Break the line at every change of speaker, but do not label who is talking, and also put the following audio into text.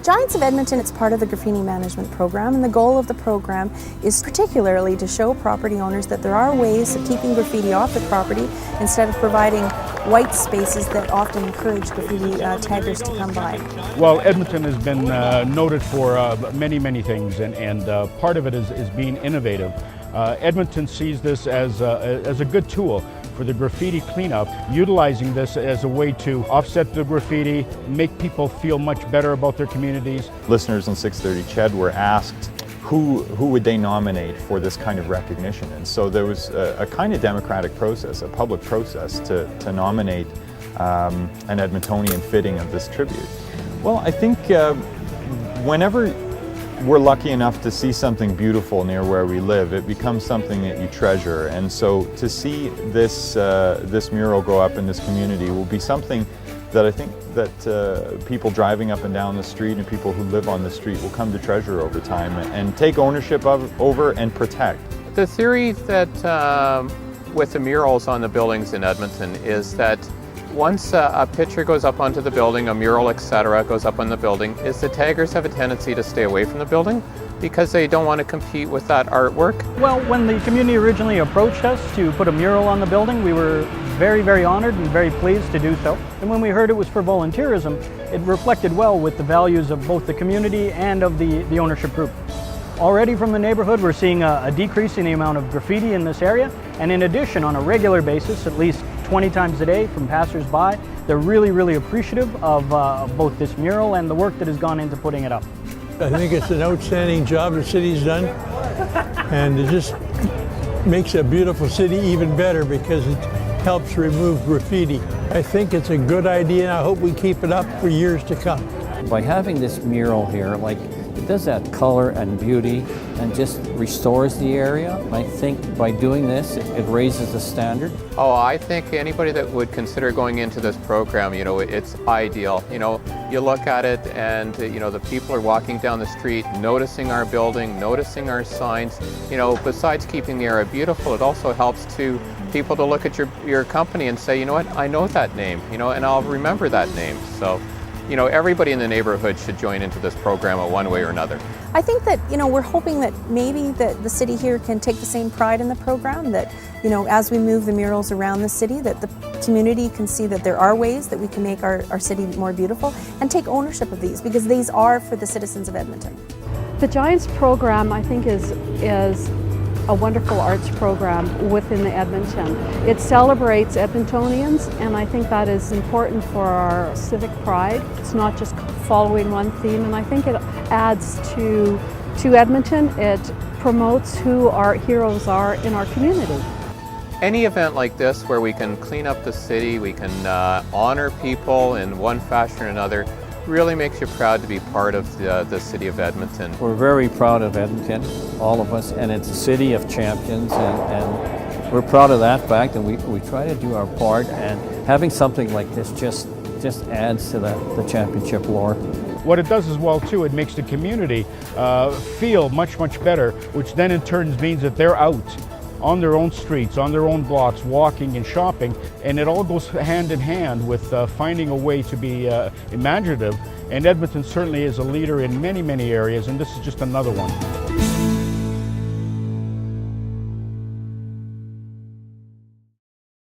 Giants of Edmonton, it's part of the graffiti management program, and the goal of the program is particularly to show property owners that there are ways of keeping graffiti off the property instead of providing white spaces that often encourage graffiti taggers to come by.
Well, Edmonton has been noted for many things, and part of it is being innovative. Edmonton sees this as a good tool for the graffiti cleanup, utilizing this as a way to offset the graffiti, make people feel much better about their communities.
Listeners on 630 CHED were asked who would they nominate for this kind of recognition, and so there was a kind of democratic process, a public process to nominate an Edmontonian fitting of this tribute. Well, I think whenever we're lucky enough to see something beautiful near where we live, it becomes something that you treasure. And so to see this mural go up in this community will be something that I think that people driving up and down the street and people who live on the street will come to treasure over time and take ownership over and protect.
The theory that with the murals on the buildings in Edmonton is that once a picture goes up onto the building, a mural, etc., goes up on the building, is the taggers have a tendency to stay away from the building because they don't want to compete with that artwork.
Well, when the community originally approached us to put a mural on the building, we were very honored and very pleased to do so. And when we heard it was for volunteerism, it reflected well with the values of both the community and of the ownership group. Already from the neighborhood, we're seeing a decrease in the amount of graffiti in this area. And in addition, on a regular basis, at least 20 times a day from passers-by, they're really appreciative of both this mural and the work that has gone into putting it up.
I think it's an outstanding job the city's done, and it just makes a beautiful city even better because it helps remove graffiti. I think it's a good idea, and I hope we keep it up for years to come.
By having this mural here, it does add color and beauty and just restores the area. I think by doing this, it raises the standard.
Oh, I think anybody that would consider going into this program, it's ideal. You look at it and, the people are walking down the street, noticing our building, noticing our signs. Besides keeping the area beautiful, it also helps people to look at your company and say, you know what, I know that name, and I'll remember that name. So, everybody in the neighborhood should join into this program in one way or another.
I think that, we're hoping that maybe that the city here can take the same pride in the program, that, as we move the murals around the city, that the community can see that there are ways that we can make our city more beautiful and take ownership of these, because these are for the citizens of Edmonton.
The Giants program, I think, is a wonderful arts program within Edmonton. It celebrates Edmontonians, and I think that is important for our civic pride. It's not just following one theme, and I think it adds to Edmonton. It promotes who our heroes are in our community.
Any event like this where we can clean up the city, we can honor people in one fashion or another, really makes you proud to be part of the city of Edmonton.
We're very proud of Edmonton, all of us, and it's a city of champions, and we're proud of that fact, and we try to do our part, and having something like this just adds to the championship lore.
What it does as well too, it makes the community feel much better, which then in turn means that they're out on their own streets, on their own blocks, walking and shopping, and it all goes hand in hand with finding a way to be imaginative. And Edmonton certainly is a leader in many areas, and this is just another one.